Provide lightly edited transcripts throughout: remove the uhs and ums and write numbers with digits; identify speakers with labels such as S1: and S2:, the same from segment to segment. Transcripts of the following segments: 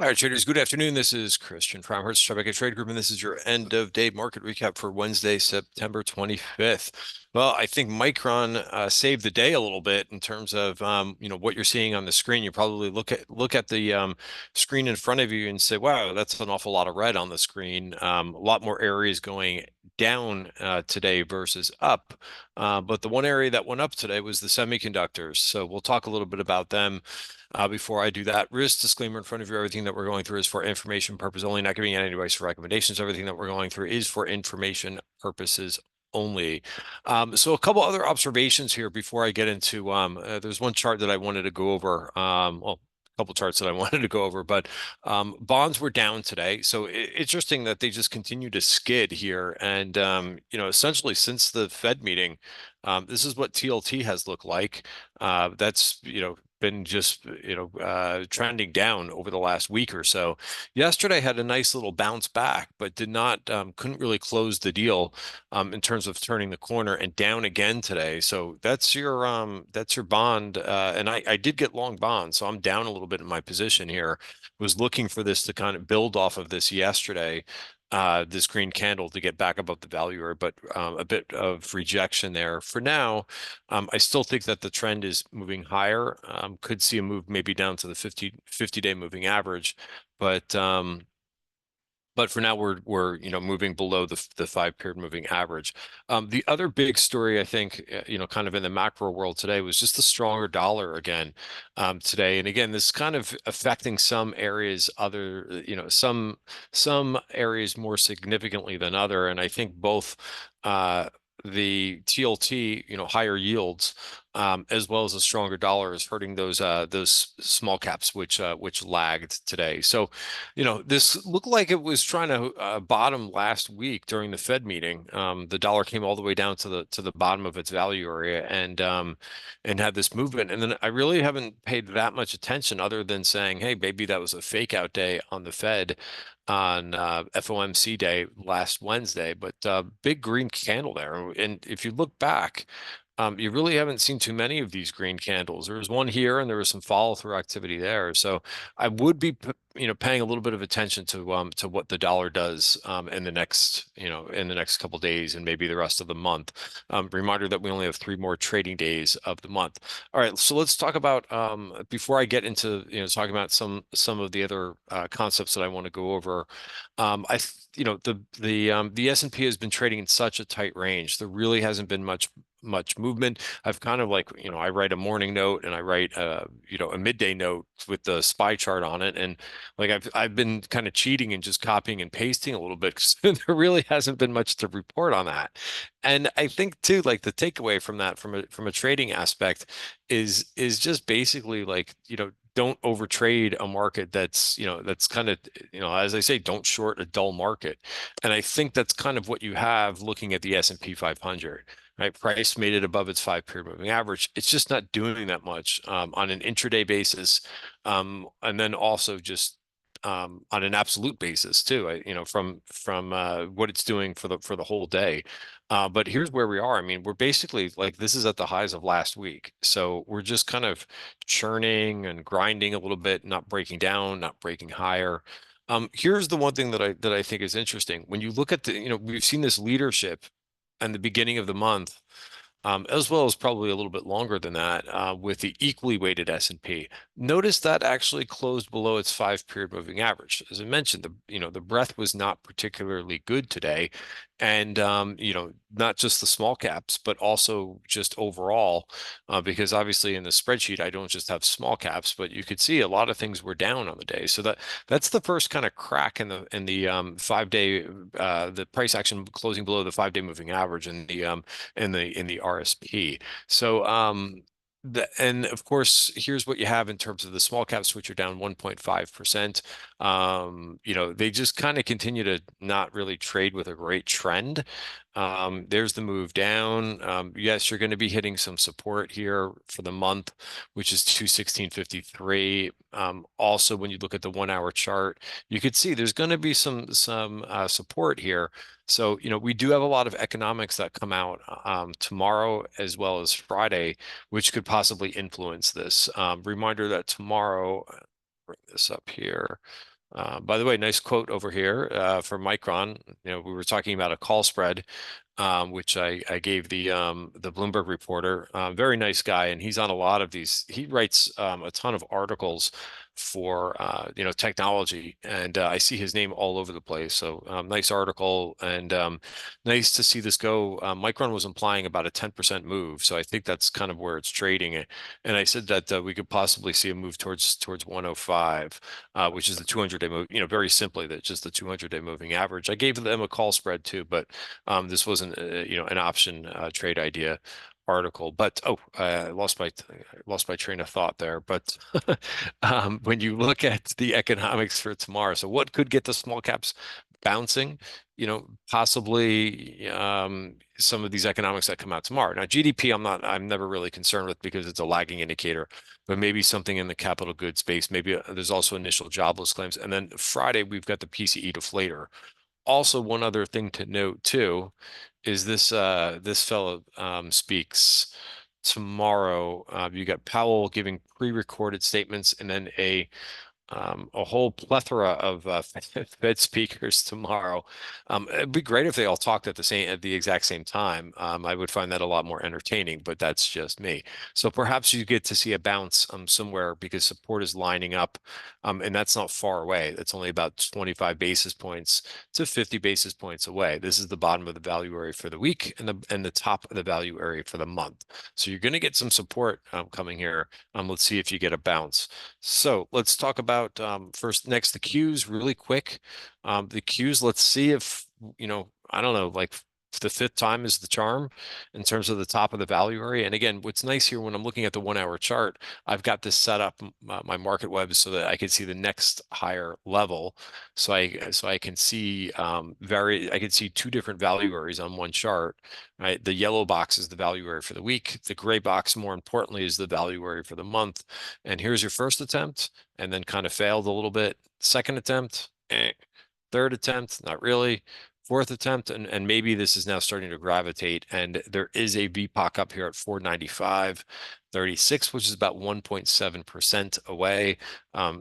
S1: All right, traders, good afternoon. This is Christian from Hertz Trade Group, and this is your end of day market recap for Wednesday, September 25th. Well, I think Micron saved the day a little bit in terms of what you're seeing on the screen. You probably look at the screen in front of you and say, "Wow, that's an awful lot of red on the screen." A lot more areas going down today versus up. But the one area that went up today was the semiconductors. So we'll talk a little bit about them. Before I do that, risk disclaimer in front of you, everything that we're going through is for information purpose only, not giving any advice or recommendations. Everything that we're going through is for information purposes only. So a couple other observations here before I get into, there's one chart that I wanted to go over. Well, a couple charts that I wanted to go over, but bonds were down today. So interesting that they just continue to skid here. And, essentially since the Fed meeting, this is what TLT has looked like. That's, been just trending down over the last week or so. Yesterday had a nice little bounce back, but did not couldn't really close the deal in terms of turning the corner, and down again today. So that's your bond, and I did get long bonds, so I'm down a little bit in my position here. Was looking for this to kind of build off of this yesterday. This green candle to get back above the value area, but a bit of rejection there. For now, I still think that the trend is moving higher. Could see a move maybe down to the 50-day moving average, but for now we're moving below the 5 period moving average. The other big story I think kind of in the macro world today was just the stronger dollar again today. And again, this is kind of affecting some areas, some areas more significantly than other. And I think both the TLT, higher yields, as well as a stronger dollar is hurting those small caps, which lagged today. So, this looked like it was trying to bottom last week during the Fed meeting. The dollar came all the way down to the bottom of its value area, and had this movement. And then I really haven't paid that much attention other than saying, hey, maybe that was a fake out day on the Fed on FOMC day last Wednesday, but big green candle there. And if you look back, you really haven't seen too many of these green candles. There was one here, and there was some follow-through activity there. So I would be, paying a little bit of attention to what the dollar does in the next couple days and maybe the rest of the month. Reminder that we only have 3 more trading days of the month. All right, so let's talk about before I get into talking about some of the other concepts that I want to go over. The S&P has been trading in such a tight range. There really hasn't been much movement. I've kind of like, I write a morning note and I write a midday note with the SPY chart on it. And like I've been kind of cheating and just copying and pasting a little bit because there really hasn't been much to report on that. And I think too, like the takeaway from that from a trading aspect is just basically like, don't overtrade a market that's kind of, as I say, don't short a dull market. And I think that's kind of what you have looking at the S&P 500. Right, price made it above its 5 period moving average. It's just not doing that much on an intraday basis, and then also just on an absolute basis too. From what it's doing for the whole day. But here's where we are. I mean, we're basically like this is at the highs of last week, so we're just kind of churning and grinding a little bit, not breaking down, not breaking higher. Here's the one thing that I think is interesting. When you look at we've seen this leadership and the beginning of the month, as well as probably a little bit longer than that, with the equally weighted S&P. Notice that actually closed below its 5 period moving average. As I mentioned, the breadth was not particularly good today, and not just the small caps, but also just overall, because obviously in the spreadsheet I don't just have small caps, but you could see a lot of things were down on the day. So that's the first kind of crack in the 5 day, the price action closing below the 5 day moving average in the RSP. So and of course, here's what you have in terms of the small caps, which are down 1.5%. They just kind of continue to not really trade with a great trend. There's the move down. Yes, you're going to be hitting some support here for the month, which is 216.53. Also, when you look at the 1 hour chart, you could see there's going to be some support here. So, we do have a lot of economics that come out tomorrow as well as Friday, which could possibly influence this. Reminder that tomorrow, this up here. By the way, nice quote over here for Micron. We were talking about a call spread, which I gave the Bloomberg reporter. Very nice guy, and he's on a lot of these. He writes a ton of articles for technology, and I see his name all over the place. So nice article, and nice to see this go. Micron was implying about a 10% move, so I think that's kind of where it's trading. And I said that we could possibly see a move towards 105, which is the 200-day move. Very simply, that just the 200-day moving average. I gave them a call spread too, but this wasn't an option trade idea article. But I lost my train of thought there. But when you look at the economics for tomorrow, so what could get the small caps bouncing? Possibly some of these economics that come out tomorrow. Now, GDP, I'm never really concerned with because it's a lagging indicator, but maybe something in the capital goods space. Maybe there's also initial jobless claims. And then Friday, we've got the PCE deflator. Also, one other thing to note too is this fellow speaks tomorrow. You got Powell giving pre-recorded statements, and then a whole plethora of Fed speakers tomorrow. It'd be great if they all talked at the exact same time. I would find that a lot more entertaining, but that's just me. So perhaps you get to see a bounce somewhere because support is lining up, and that's not far away. That's only about 25 basis points to 50 basis points away. This is the bottom of the value area for the week and the top of the value area for the month. So you're going to get some support coming here. Let's see if you get a bounce. So let's talk about next the Qs really quick. The Qs, let's see if, I don't know, like the fifth time is the charm in terms of the top of the value area. And again, what's nice here when I'm looking at the 1 hour chart, I've got this set up my MarketWebs so that I can see the next higher level. So I can see I can see two different value areas on one chart. Right, the yellow box is the value area for the week. The gray box, more importantly, is the value area for the month. And here's your first attempt, and then kind of failed a little bit. Second attempt, third attempt, not really. Fourth attempt, and maybe this is now starting to gravitate, and there is a VPOC up here at 495.36, which is about 1.7% away.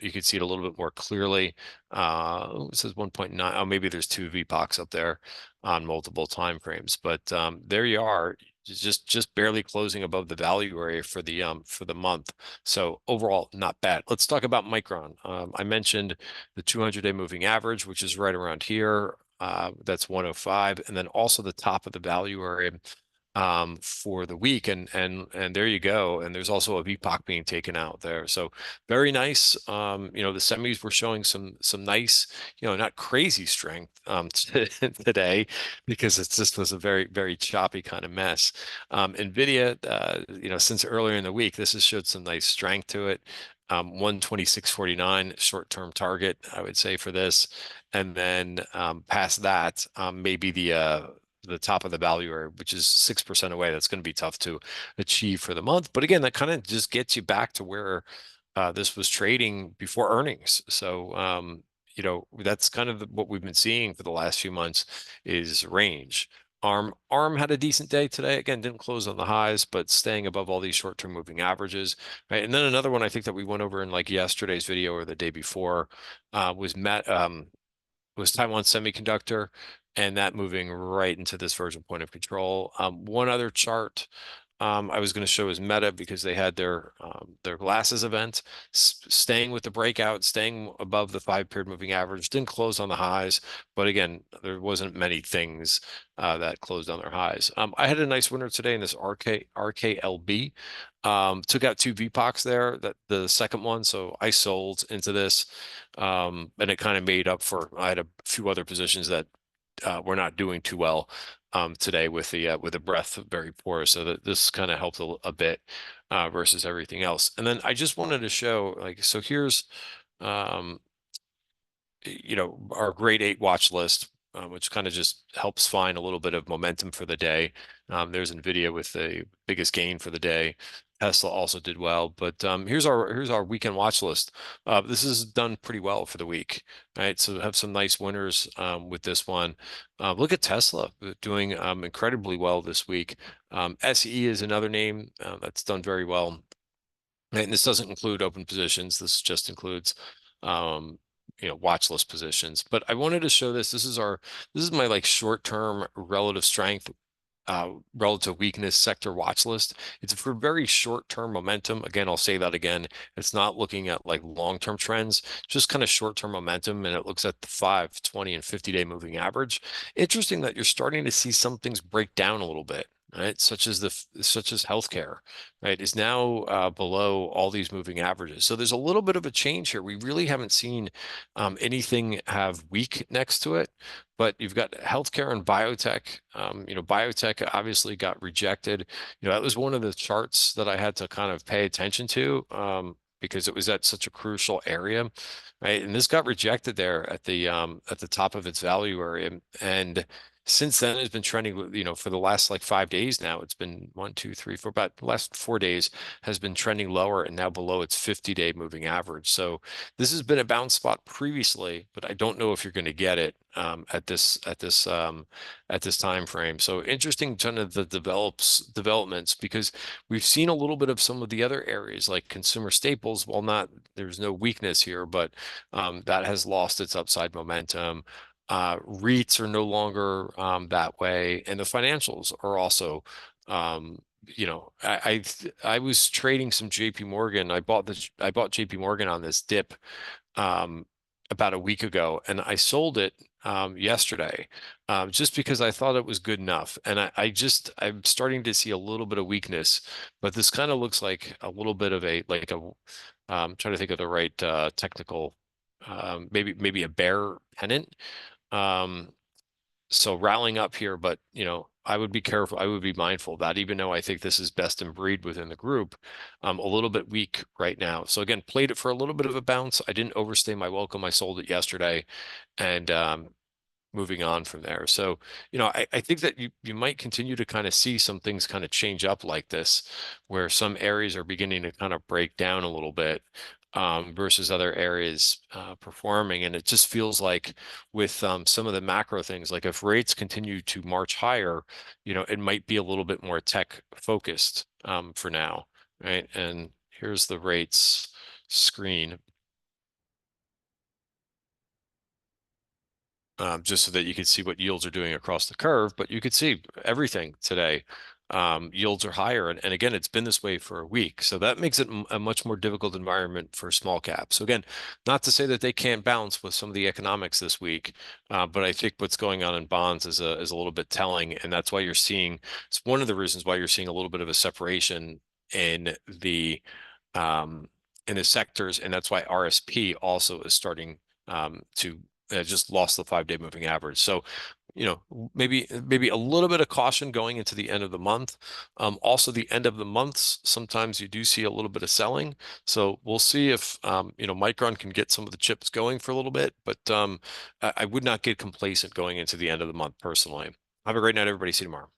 S1: You can see it a little bit more clearly. It says 1.9. Oh, maybe there's two VPOCs up there on multiple time frames, but there you are, just barely closing above the value area for the month. So overall, not bad. Let's talk about Micron. I mentioned the 200-day moving average, which is right around here. That's 105, and then also the top of the value area for the week, and there you go. And there's also a VPOC being taken out there, so very nice. The semis were showing some nice, not crazy strength today because it just was a very, very choppy kind of mess. NVIDIA, since earlier in the week, this has showed some nice strength to it. 126.49 short-term target, I would say, for this. And then past that, maybe the top of the value area, which is 6% away. That's going to be tough to achieve for the month. But again, that kind of just gets you back to where this was trading before earnings. So, that's kind of what we've been seeing for the last few months is range. ARM had a decent day today. Again, didn't close on the highs, but staying above all these short-term moving averages. Right. And then another one I think that we went over in like yesterday's video or the day before was Taiwan Semiconductor, and that moving right into this version point of control. One other chart I was going to show is Meta because they had their glasses event, staying with the breakout, staying above the 5-period moving average, didn't close on the highs, but again, there wasn't many things that closed on their highs. I had a nice winner today in this RKLB. Took out two VPOCs there, that the second one, so I sold into this, and it kind of made up for, I had a few other positions that were not doing too well today with the breadth very poor, so that this kind of helped a bit versus everything else. And then I just wanted to show, like, so here's um, our grade 8 watch list, which kind of just helps find a little bit of momentum for the day. There's NVIDIA with the biggest gain for the day. Tesla also did well, but here's our weekend watch list. This is done pretty well for the week, right? So have some nice winners with this one. Look at Tesla doing incredibly well this week. SE is another name that's done very well. And this doesn't include open positions. This just includes um, watch list positions. But I wanted to show this. This is my like short-term relative strength, relative weakness sector watch list. It's for very short-term momentum. Again, I'll say that again. It's not looking at like long-term trends, just kind of short-term momentum, and it looks at the 5, 20, and 50-day moving average. Interesting that you're starting to see some things break down a little bit. Right, such as healthcare, right, is now below all these moving averages. So there's a little bit of a change here. We really haven't seen anything have weak next to it, but you've got healthcare and biotech. Biotech obviously got rejected. That was one of the charts that I had to kind of pay attention to, because it was at such a crucial area, right? And this got rejected there at the top of its value area, and since then it's been trending, for the last like 5 days now. It's been one, two, three, four, about the last 4 days has been trending lower and now below its 50-day moving average. So this has been a bounce spot previously, but I don't know if you're going to get it at this time frame. So interesting kind of the developments, because we've seen a little bit of some of the other areas like consumer staples. While not there's no weakness here, but that has lost its upside momentum. REITs are no longer that way, and the financials are also. I was trading some JP Morgan. I bought JP Morgan on this dip um, about a week ago, and I sold it yesterday, just because I thought it was good enough. And I'm starting to see a little bit of weakness, but this kind of looks like a little bit of a like a trying to think of the right technical, maybe a bear pennant. Um, so rallying up here, but I would be careful. I would be mindful of that, even though I think this is best in breed within the group. A little bit weak right now. So again, played it for a little bit of a bounce. I didn't overstay my welcome. I sold it yesterday, and moving on from there. So, I think that you might continue to kind of see some things kind of change up like this, where some areas are beginning to kind of break down a little bit, versus other areas performing. And it just feels like with some of the macro things, like if rates continue to march higher, it might be a little bit more tech focused for now, right? And here's the rates screen. Just so that you can see what yields are doing across the curve. But you could see everything today. Yields are higher. And again, it's been this way for a week. So that makes it a much more difficult environment for small caps. So again, not to say that they can't bounce with some of the economics this week, but I think what's going on in bonds is a little bit telling. And that's why it's one of the reasons why you're seeing a little bit of a separation in the um, in the sectors. And that's why RSP also is starting to just lost the 5-day moving average. So, maybe a little bit of caution going into the end of the month. Also, the end of the months, sometimes you do see a little bit of selling. So we'll see if Micron can get some of the chips going for a little bit. But I would not get complacent going into the end of the month personally. Have a great night, everybody. See you tomorrow.